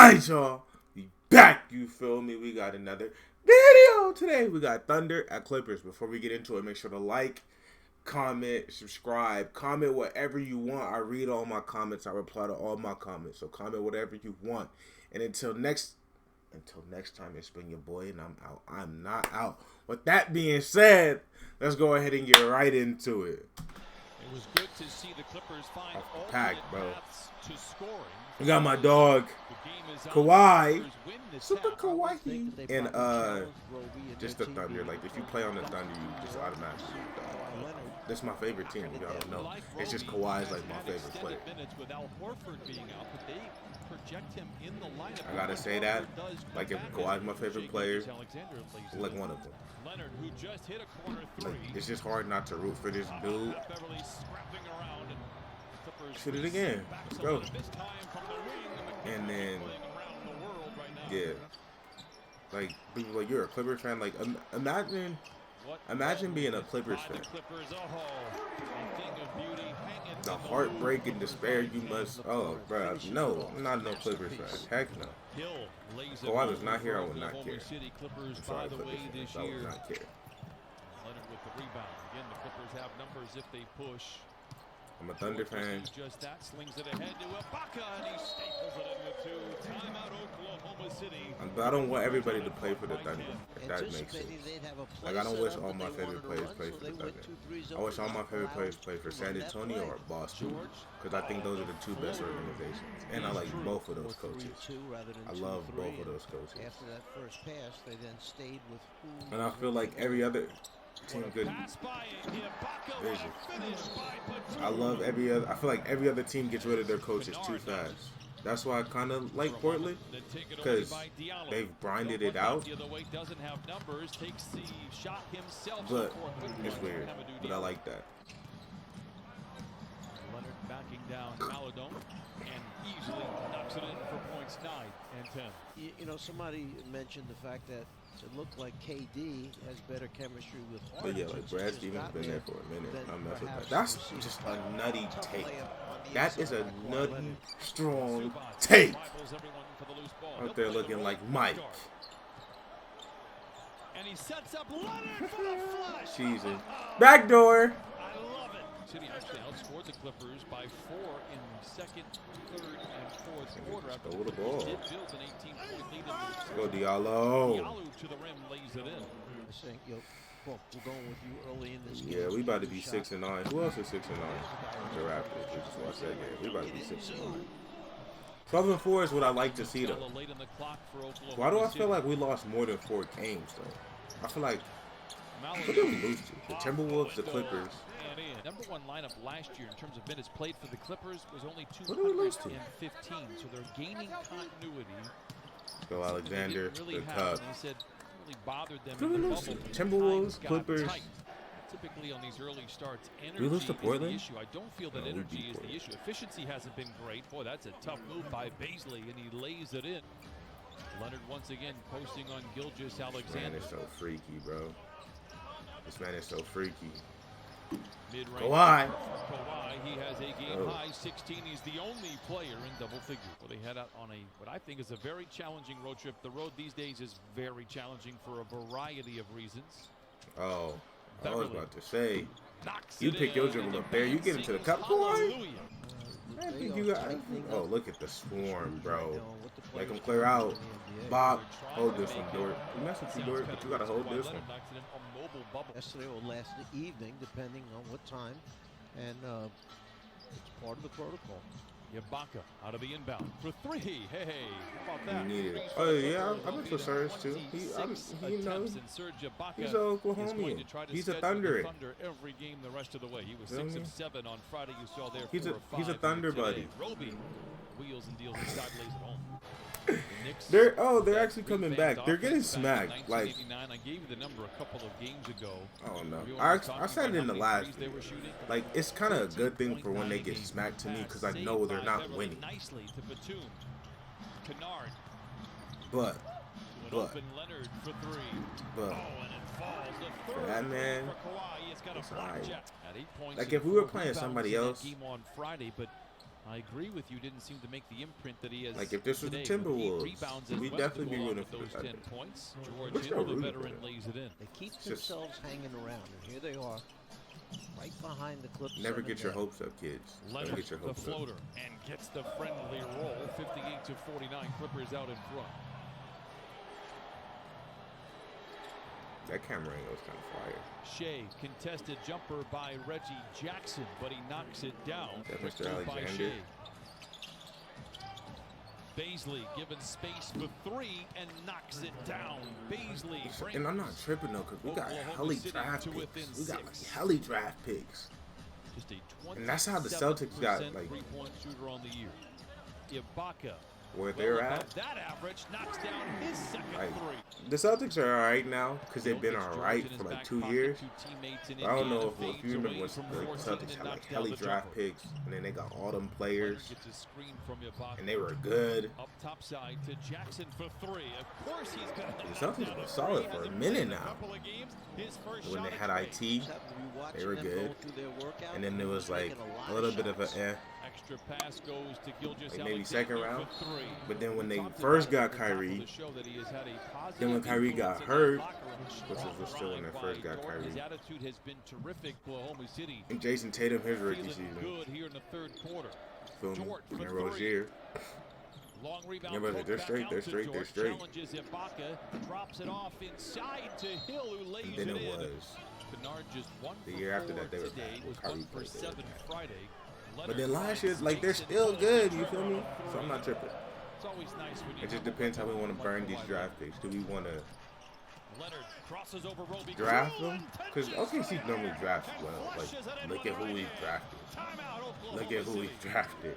Alright, y'all. We back, you feel me? We got another video today. We got Thunder at Clippers. Before we get into it, make sure to like, comment, subscribe, comment whatever you want. I read all my comments. I reply to all my comments. So comment whatever you want. And until next time, it's been your boy, and I'm out. I'm not out. With that being said, let's go ahead and get right into it. It was good to see the Clippers find pack, alternate bro. paths to scoring. We got my dog, Kawhi, Super Kawhi, and just the Thunder. Like, if you play on the Thunder, you just automatically that's my favorite team. If y'all don't know, it's just Kawhi's like my favorite player. I gotta say that. Like, if Kawhi's my favorite player, like one of them. Like, it's just hard not to root for this dude. Shoot it again. Let's go. And then, yeah, like, people like, you're a Clippers fan. Like, imagine being a Clippers fan. The heartbreak and despair you must. Oh, bro, no, I'm not no Clippers fan. Heck no. If Kawhi was not here, I would not care. I'm sorry, Clippers fans, I would not care. Leonard with the rebound. Again, the Clippers have numbers if they push. I'm a Thunder fan. Just that slings it ahead to Ibaka, and he staples it in with two. Timeout, Oklahoma City. But I don't want everybody to play for the Thunder, if that makes sense. Like, I don't wish all my favorite players play for the Thunder. I wish all my favorite players play for San Antonio or Boston, because I think those are the two best organizations. And I like both of those coaches. I love both of those coaches. After that first pass, they then stayed with who. And I feel like every other team good vision. I love every other. I feel like every other team gets rid of their coaches too fast. That's why I kind of like Portland, because they've grinded it out. But it's weird. But I like that. Leonard backing down Maladon and easily knocks it in for points 9 and 10. You know, somebody mentioned the fact that it looked like KD has better chemistry with Harden. But yeah, like, Brad Stevens been there for a minute. I'm messing with that. That's just a nutty take. That is a nutty, strong take. Out there looking like Mike. And he sets up Leonard for the flush. Jesus. Backdoor. I love it. City actually outscored the Clippers by 4 in second, third, and fourth quarter. Stole the ball. Did build an 18-point lead. Let's go, Diallo. Diallo to the rim, lays it in. I think, we're going with you early in this game. Yeah, we about to be 6-9. Who else is 6-9? The Raptors. We just watched that game. We about to be 6-9. 12-4 is what I like to see, though. Why do I feel like we lost more than 4 games, though? I feel like, who did we lose to? The Timberwolves, the Clippers. Number one lineup last year in terms of minutes played for the Clippers was only Who did we lose to? 215, so they're gaining continuity. Let's go, Alexander, the Cup. Really bothered them. Who did we lose to? Timberwolves, Clippers. Typically on these early starts, energy we lose to Portland? is the issue. I don't feel that energy is the issue. Efficiency hasn't been great. Boy, that's a tough move by Bazley, and he lays it in. Leonard once again posting on Gilgeous-Alexander. This man is so freaky, bro. This man is so freaky. Kawhi. He has a game-high 16. He's the only player in double figures. Well, they head out on what I think is a very challenging road trip. The road these days is very challenging for a variety of reasons. Oh, I was about to say, you pick your dribble up there, you get into the cup, Kawhi. I think you got. Oh, look at the swarm, bro. Make them clear out. Bob, hold this one, Dort. You mess with you, Dort, but you gotta hold this one. Yesterday or last evening, depending on what time, and it's part of the protocol. Ibaka out of the inbound for 3. Hey, how about that? You need it. Oh yeah, I went for Serge too. He knows. He's a Oklahomian. He's a Thunder. Every game the rest of the way. He was 6 of 7 on Friday. You saw there. He's a Thunder buddy. Roby wheels and deals inside, lays it home. They're actually coming back. They're getting smacked. Like, I gave you the number a couple of games ago. I don't know. I said it in the last video. Like, it's kind of a good thing for when they get smacked to me, because I know they're not winning. But for that man, it's alright. Like, if we were playing somebody else, I agree with you. Didn't seem to make the imprint that he has. Like if this was the today, Timberwolves, rebounds we'd well definitely be to go rooting along for with the those 10 Thunder. points. We're George still Hill, the rooting for veteran, them. lays it in. They keep It's themselves hanging around, and here they are, right behind the Clippers. Never get your hopes up, kids. Never Leonard, get your the hopes up. floater, and gets the friendly roll. 58-49. Clippers out in front. That camera angle was kind of fire. Shea, contested jumper by Reggie Jackson, but he knocks it down. That Mr. Quickly by Alexander. Shea. Baisley given space for three and knocks it down. Baisley brings And I'm not tripping though, because we got Oklahoma heli City draft to picks. within We got like 6. heli draft picks. Just a And that's how the Celtics got, 27% like, three-point shooter on the year. Ibaka, Where well they're above at. that average, knocks down his second Like, three. the Celtics are alright now because they've been Jokic, alright George in for his like back 2 pocket, years. 2 teammates in I don't Indiana know if fades you remember away when from the 14 Celtics and had like knocks down heli the draft jumper. picks, and then they got all them Leonard players, gets a screen from Ibaka. and they were good. Up top side to Jackson for three. Of course he's going to. The Celtics were solid for a minute now. When they had IT, they were good. And then there was like a little bit of a Extra pass goes to Gilgeous like maybe second round. for three. But then when they first got Kyrie, then when Kyrie got hurt, which was still when they first got Kyrie, His attitude has been terrific. Oklahoma City and Jason Tatum his rookie feeling season, good here in the third quarter. feel me? Dort And for then three. Rozier. Long rebound. Yeah, brother, poked they're back straight, out they're to straight, they're George, straight. Challenges Ibaka, drops it off inside to Hill, who lays And then it in. was Kennard just 1 the for year after 4 that they were today, bad. was Kyrie 1 for played, they were 7 bad. Friday. But Leonard then last year, finds like they're Jason still Hill good. for You feel me? three. So I'm not tripping. It's always nice when you It just have a depends how we want to veteran burn these like draft picks. Do we want to Leonard crosses over Roby. draft them? Because OKC normally drafts well. Like, look at who we drafted. Look at who we drafted.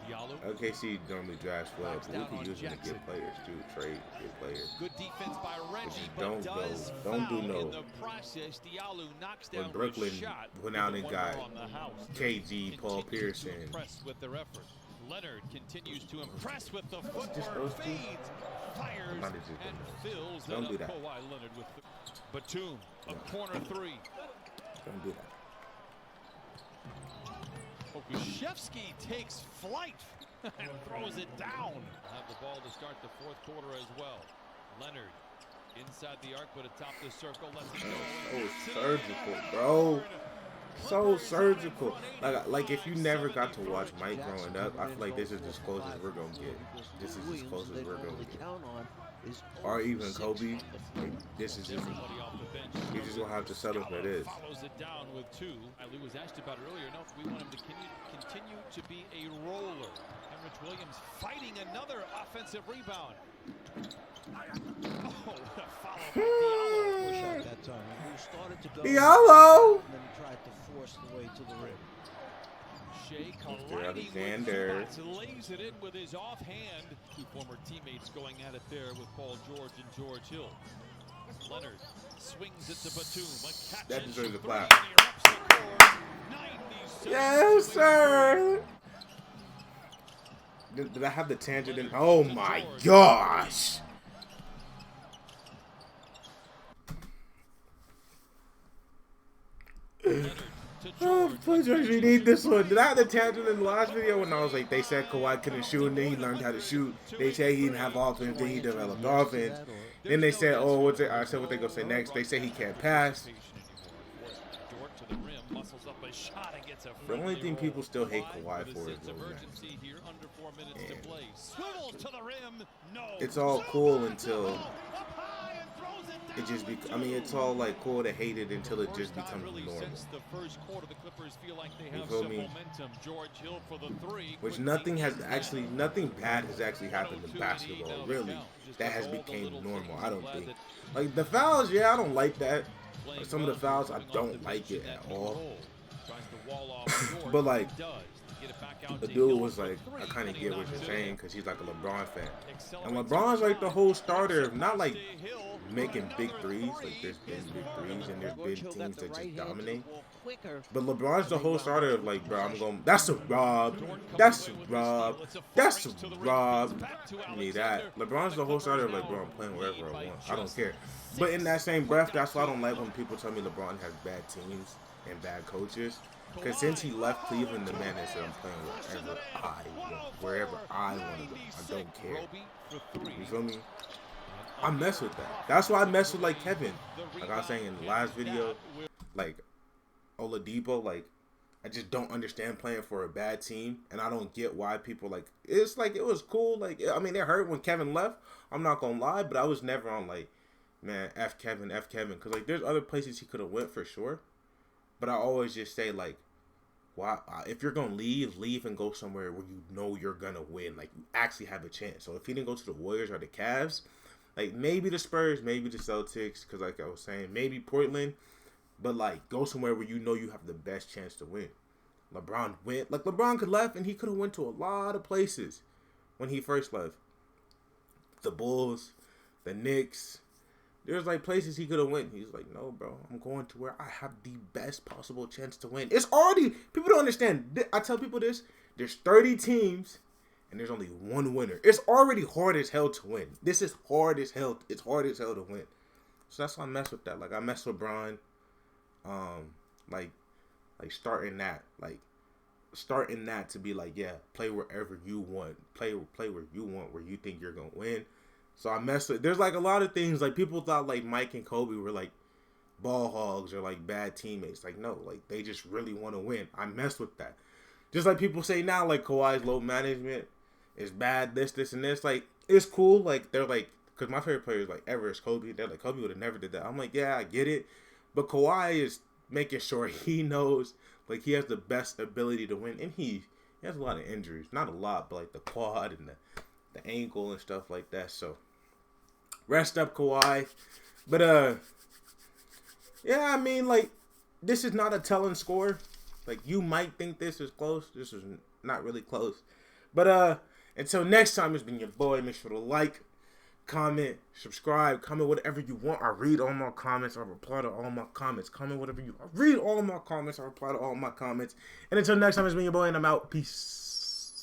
Diallo. OKC normally drafts well, but we can use them to get players too. Trade, get players. Good defense by Reggie, Don't but go- does don't do foul no- in the process. Diallo knocks down When Brooklyn his shot went out with and the got wonder on the house. KG, Paul Continues to Pierson. impress with their effort. Leonard continues to impress with the Just footwork, those two? fades, fires, might have just and done fills Don't it do up. that. Kawhi Leonard with Batum, a corner three. Don't do that. Okushevsky takes flight and throws it down. Have the ball to start the fourth quarter as well. Leonard inside the arc, but atop the circle. Lets it go. So surgical, bro. So surgical. Like if you never got to watch Mike growing up, I feel like this is as close as we're gonna get. This is as close as we're gonna get. Or even Kobe. Like, this is just. Everybody off the bench. You just gonna have to settle for this. Follows it down with 2. Lou was asked about it earlier. No, we want him to continue to be a roller. Henrich Williams fighting another offensive rebound. Oh, what a follow by Diallo. Push out that time. He started to go. Diallo. And then tried to force the way to the rim. Shea Mr. colliding Alexander. with spots, lays it in with his offhand. 2 former teammates going at it there with Paul George and George Hill. Leonard swings it to Batum. A catch That and deserves a shoot clap. three, and he erupts the court. 97 Yes, to sir. Did I have the tangent in? Oh my gosh. Leonard to Oh, George. poor George, we need this one. Did I have the tangent in the last video when I was like, they said Kawhi couldn't shoot and then he learned how to shoot. They said he didn't have offense, then he developed offense. Then they said, oh, what's it? I said what they gonna say next. They say he can't pass. Dort to the rim, muscles up a shot and gets a The only friendly thing roll. people still hate Kawhi with a for is sense of those urgency here, under 4 minutes And to play. Swivels to the rim. No. it's all cool until Up high and throws it it just down I mean, it's all like cool to hate it until it just First time becomes really normal. since the first quarter, the Clippers feel like they have feel some me? momentum. George Hill for the 3. Which Quickly nothing has gets actually, that. nothing bad has actually happened in 102 basketball, now to really. count. Just That like has all the became little normal, things. I I'm don't glad think. that Like the fouls, yeah, I don't like that. playing Some of the well, fouls I coming off don't the like bench it in at that pick all. and roll. Tries to wall off George, But, like, he does to get it back out The to dude Hill was for like, I 3, kind and of he get what knocks you're it saying in. because he's like a LeBron fan. And Accelerates LeBron's like the inside. whole starter of not like To Hill making for big another threes. Like three. there's been His big fourth. threes and there's been teams that just dominate. Quicker. But LeBron's the whole starter of like, bro, I'm going. That's a Rob. That's a Rob. That's a Rob. I need that. LeBron's the whole starter of like, bro, I'm playing wherever I want. I don't care. But in that same breath, that's why I don't like when people tell me LeBron has bad teams and bad coaches. Because since he left Cleveland, the man has said I'm playing wherever I want to go. I don't care. You feel me? I mess with that. That's why I mess with like Kevin. Like I was saying in the last video, like Oladipo, like I just don't understand playing for a bad team, and I don't get why people like. It's like it was cool. Like I mean, it hurt when Kevin left. I'm not gonna lie, but I was never on like, man, F Kevin, because like there's other places he could have went for sure. But I always just say like, why if you're gonna leave and go somewhere where you know you're gonna win, like you actually have a chance. So if he didn't go to the Warriors or the Cavs, like maybe the Spurs, maybe the Celtics, because like I was saying, maybe Portland, but like go somewhere where you know you have the best chance to win. LeBron went, like LeBron could left and he could have went to a lot of places when he first left. The Bulls, the Knicks. There's like places he could have went. He's like, no, bro, I'm going to where I have the best possible chance to win. It's already, people don't understand. I tell people this, there's 30 teams and there's only one winner. It's already hard as hell to win. This is hard as hell. It's hard as hell to win. So that's why I mess with that. Like I mess with LeBron. Like starting that to be like, yeah, play wherever you want. Play where you want, where you think you're gonna win. So I mess with. There's like a lot of things. Like people thought like Mike and Kobe were like ball hogs or like bad teammates. Like no, like they just really want to win. I mess with that. Just like people say now, like Kawhi's low management is bad. This, and this. Like it's cool. Like they're like, because my favorite player is like ever is Kobe. They're like Kobe would have never did that. I'm like, yeah, I get it, but Kawhi is making sure he knows like he has the best ability to win, and he has a lot of injuries. Not a lot, but like the quad and the ankle and stuff like that. So rest up, Kawhi. But yeah, I mean, like this is not a telling score. Like you might think this is close. This is not really close. But until next time, it's been your boy. Make sure to like, comment, subscribe, comment whatever you want. I read all my comments. I reply to all my comments. Comment whatever you. I read all my comments. I reply to all my comments. And until next time, it's been your boy, and I'm out. Peace.